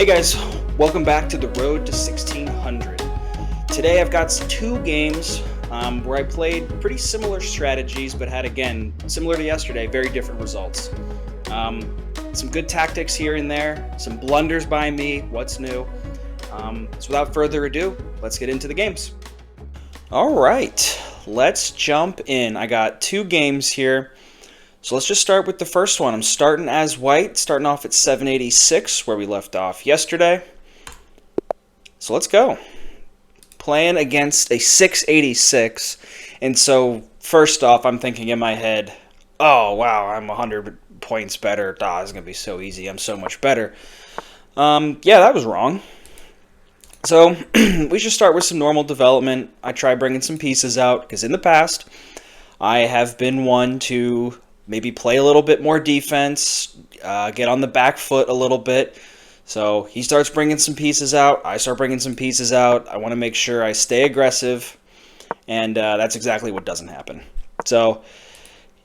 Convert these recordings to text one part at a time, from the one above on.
Hey guys, welcome back to the road to 1600. Today I've got two games where I played pretty similar strategies, but had, again, similar to yesterday, very different results. Some good tactics here and there, some blunders by me, what's new. So without further ado, let's get into the games. All right, let's jump in. I got two games here. So let's just start with the first one. I'm starting as white, starting off at 786, where we left off yesterday. So let's go. Playing against a 686. And so first off, I'm thinking in my head, oh, wow, I'm 100 points better. It's going to be so easy. I'm so much better. Yeah, that was wrong. So we should start with some normal development. I try bringing some pieces out, because in the past, I have been one to maybe play a little bit more defense, get on the back foot a little bit. So he starts bringing some pieces out. I start bringing some pieces out. I want to make sure I stay aggressive, and that's exactly what doesn't happen. So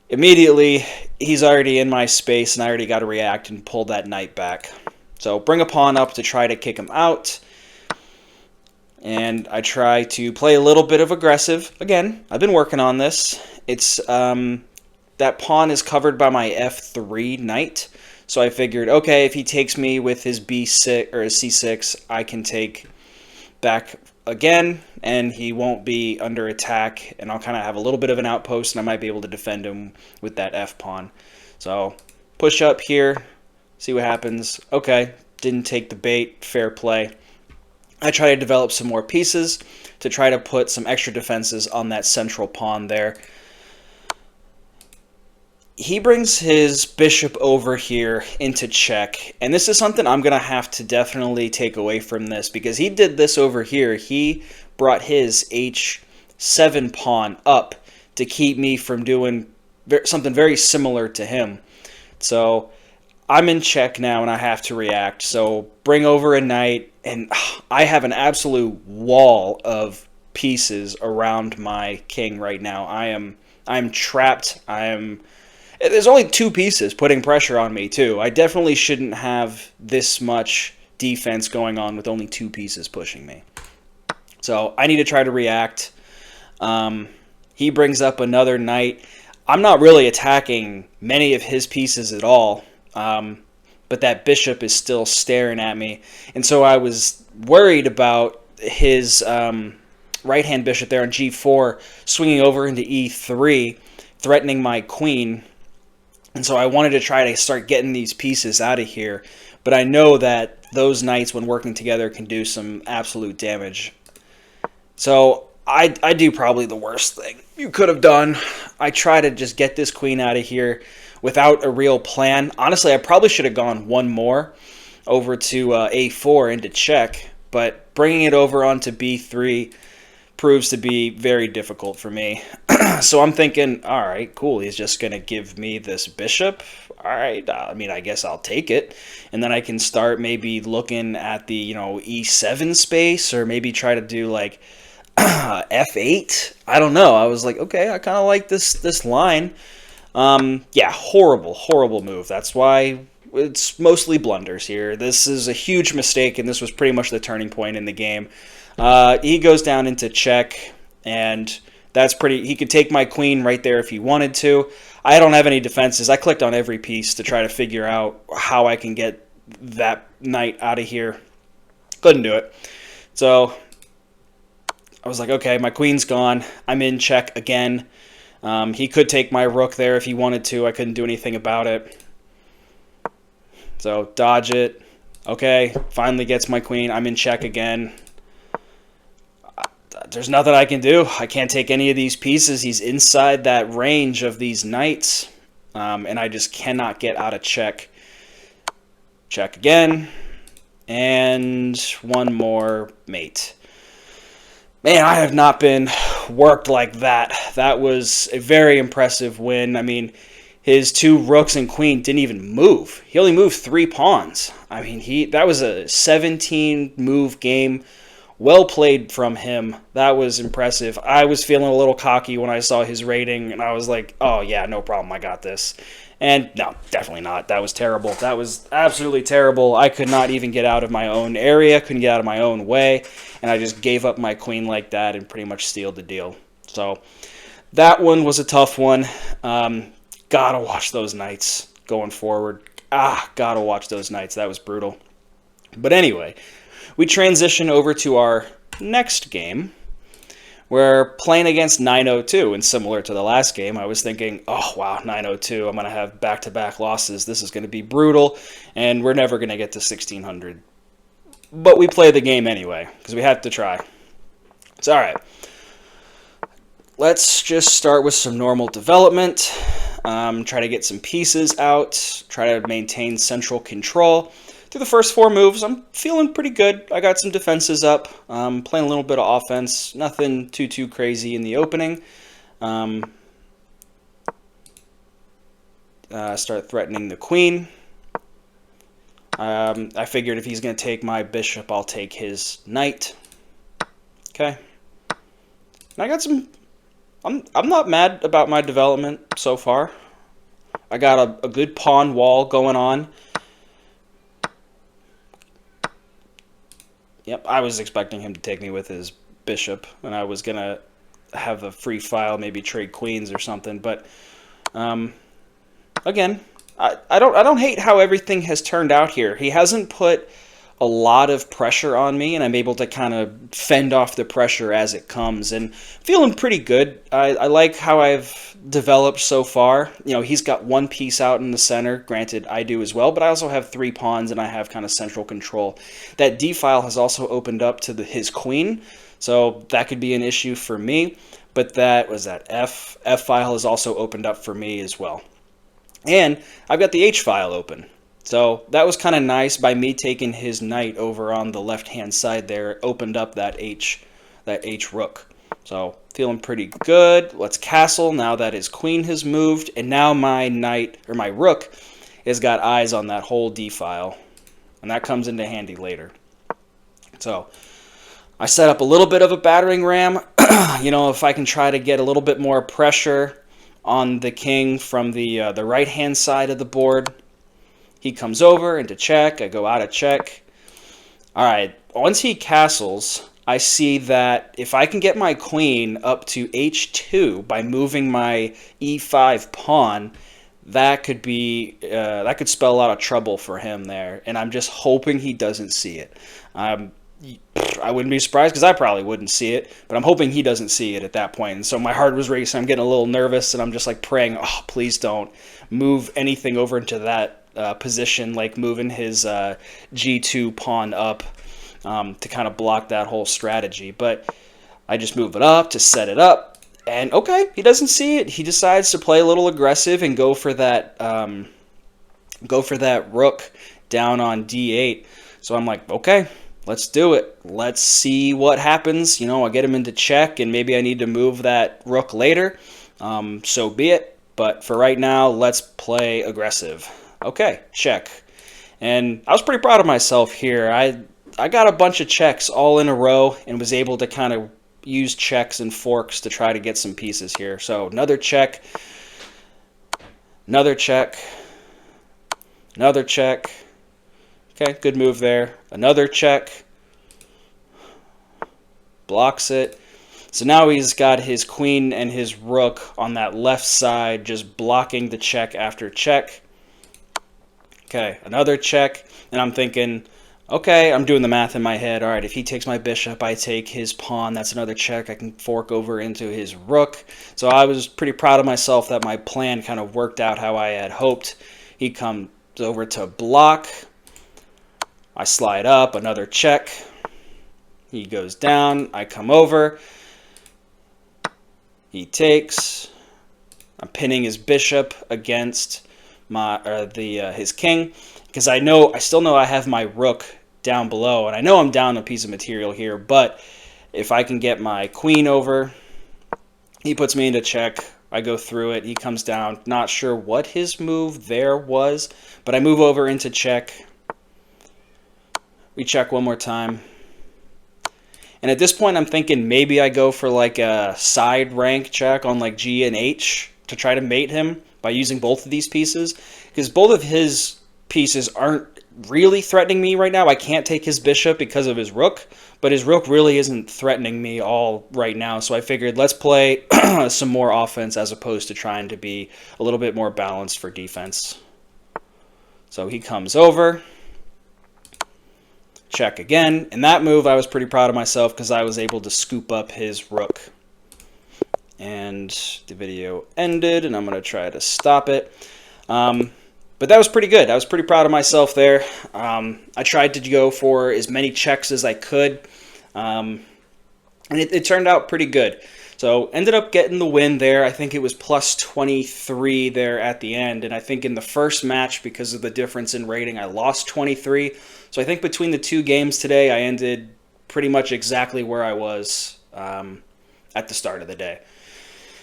immediately, he's already in my space, and I already got to react and pull that knight back. So bring a pawn up to try to kick him out. And I try to play a little bit of aggressive. Again, I've been working on this. It's that pawn is covered by my f3 knight. So I figured, okay, if he takes me with his b6 or his c6, I can take back again, and he won't be under attack, and I'll kind of have a little bit of an outpost, and I might be able to defend him with that f pawn. So push up here, see what happens. Okay, didn't take the bait, fair play. I try to develop some more pieces to try to put some extra defenses on that central pawn there. He brings his bishop over here into check, and this is something I'm going to have to definitely take away from this, because he did this over here. He brought his h7 pawn up to keep me from doing something very similar to him. So I'm in check now, and I have to react. So bring over a knight, and I have an absolute wall of pieces around my king right now. I'm trapped. There's only two pieces putting pressure on me, too. I definitely shouldn't have this much defense going on with only two pieces pushing me. So I need to try to react. He brings up another knight. I'm not really attacking many of his pieces at all, but that bishop is still staring at me. And so I was worried about his right-hand bishop there on g4 swinging over into e3, threatening my queen. And so I wanted to try to start getting these pieces out of here. But I know that those knights, when working together, can do some absolute damage. So I do probably the worst thing you could have done. I try to just get this queen out of here without a real plan. Honestly, I probably should have gone one more over to a4 into check. But bringing it over onto b3 proves to be very difficult for me. So I'm thinking, all right, cool. He's just going to give me this bishop. All right, I guess I'll take it. And then I can start maybe looking at the, e7 space, or maybe try to do like f8. I don't know. I was like, okay, I kind of like this line. Yeah, horrible move. That's why it's mostly blunders here. This is a huge mistake, and this was pretty much the turning point in the game. He goes down into check, and that's pretty. He could take my queen right there if he wanted to. I don't have any defenses. I clicked on every piece to try to figure out how I can get that knight out of here. Couldn't do it. So I was like, okay, my queen's gone. I'm in check again. He could take my rook there if he wanted to. I couldn't do anything about it. So dodge it. Okay, finally gets my queen. I'm in check again. There's nothing I can do. I can't take any of these pieces. He's inside that range of these knights, and I just cannot get out of check. Check again, and one more mate. Man, I have not been worked like that. That was a very impressive win. I mean, his two rooks and queen didn't even move. He only moved 3 pawns. I mean, that was a 17-move game. Well played from him. That was impressive. I was feeling a little cocky when I saw his rating, and I was like, oh, yeah, no problem. I got this. And no, definitely not. That was terrible. That was absolutely terrible. I could not even get out of my own area, couldn't get out of my own way, and I just gave up my queen like that and pretty much sealed the deal. So that one was a tough one. Gotta watch those knights going forward. Gotta watch those knights. That was brutal. But anyway, we transition over to our next game. We're playing against 902, and similar to the last game, I was thinking, oh, wow, 902, I'm going to have back-to-back losses. This is going to be brutal, and we're never going to get to 1600. But we play the game anyway, because we have to try. So, all right. Let's just start with some normal development. Try to get some pieces out. Try to maintain central control. Through the first 4 moves, I'm feeling pretty good. I got some defenses up, playing a little bit of offense. Nothing too crazy in the opening. Start threatening the queen. I figured if he's going to take my bishop, I'll take his knight. Okay. And I got some... I'm not mad about my development so far. I got a good pawn wall going on. Yep, I was expecting him to take me with his bishop, and I was going to have a free file, maybe trade queens or something. But, again, I don't hate how everything has turned out here. He hasn't put a lot of pressure on me, and I'm able to kind of fend off the pressure as it comes, and feeling pretty good. I like how I've developed so far. You know, he's got one piece out in the center. Granted, I do as well, but I also have 3 pawns, and I have kind of central control. That D file has also opened up to his queen, so that could be an issue for me, but that was that F file has also opened up for me as well. And I've got the H file open. So that was kind of nice. By me taking his knight over on the left-hand side there, it opened up that H rook. So feeling pretty good. Let's castle now that his queen has moved, and now my knight, or my rook, has got eyes on that whole D file, and that comes into handy later. So I set up a little bit of a battering ram. You know, if I can try to get a little bit more pressure on the king from the right-hand side of the board. He comes over into check. I go out of check. All right. Once he castles, I see that if I can get my queen up to h2 by moving my e5 pawn, that could be that could spell a lot of trouble for him there. And I'm just hoping he doesn't see it. I wouldn't be surprised because I probably wouldn't see it, but I'm hoping he doesn't see it at that point. And so my heart was racing. I'm getting a little nervous, and I'm just like praying, oh, please don't move anything over into that position, like moving his g2 pawn up to kind of block that whole strategy. But I just move it up to set it up, and okay, he doesn't see it. He decides to play a little aggressive and go for that rook down on d8. So I'm like, okay, let's do it. Let's see what happens. You know, I get him into check, and maybe I need to move that rook later. So be it. But for right now, let's play aggressive. Okay, check. And I was pretty proud of myself here. I got a bunch of checks all in a row and was able to kind of use checks and forks to try to get some pieces here. So another check, another check, another check. Okay, good move there. Another check. Blocks it. So now he's got his queen and his rook on that left side just blocking the check after check. Okay, another check, and I'm thinking, okay, I'm doing the math in my head. All right, if he takes my bishop, I take his pawn. That's another check. I can fork over into his rook. So I was pretty proud of myself that my plan kind of worked out how I had hoped. He comes over to block. I slide up, another check. He goes down. I come over. He takes. I'm pinning his bishop against his king, because I still know I have my rook down below, and I know I'm down a piece of material here, but if I can get my queen over, he puts me into check. I go through it. He comes down. Not sure what his move there was, but I move over into check. We check one more time. And at this point, I'm thinking maybe I go for like a side rank check on like G and H. to try to mate him by using both of these pieces, because both of his pieces aren't really threatening me right now. I can't take his bishop because of his rook, but his rook really isn't threatening me all right now, so I figured let's play some more offense as opposed to trying to be a little bit more balanced for defense. So he comes over, check again, and that move I was pretty proud of myself because I was able to scoop up his rook. And the video ended, and I'm going to try to stop it. But that was pretty good. I was pretty proud of myself there. I tried to go for as many checks as I could, and it turned out pretty good. So ended up getting the win there. I think it was plus 23 there at the end, and I think in the first match, because of the difference in rating, I lost 23. So I think between the two games today, I ended pretty much exactly where I was at the start of the day.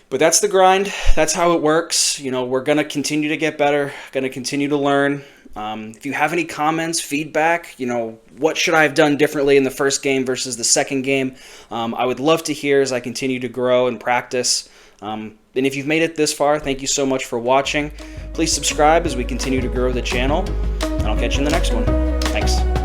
But that's the grind. That's how it works. You know, we're going to continue to get better, going to continue to learn. If you have any comments, feedback, you know, what should I have done differently in the first game versus the second game, I would love to hear as I continue to grow and practice. And if you've made it this far, thank you so much for watching. Please subscribe as we continue to grow the channel, and I'll catch you in the next one. Thanks.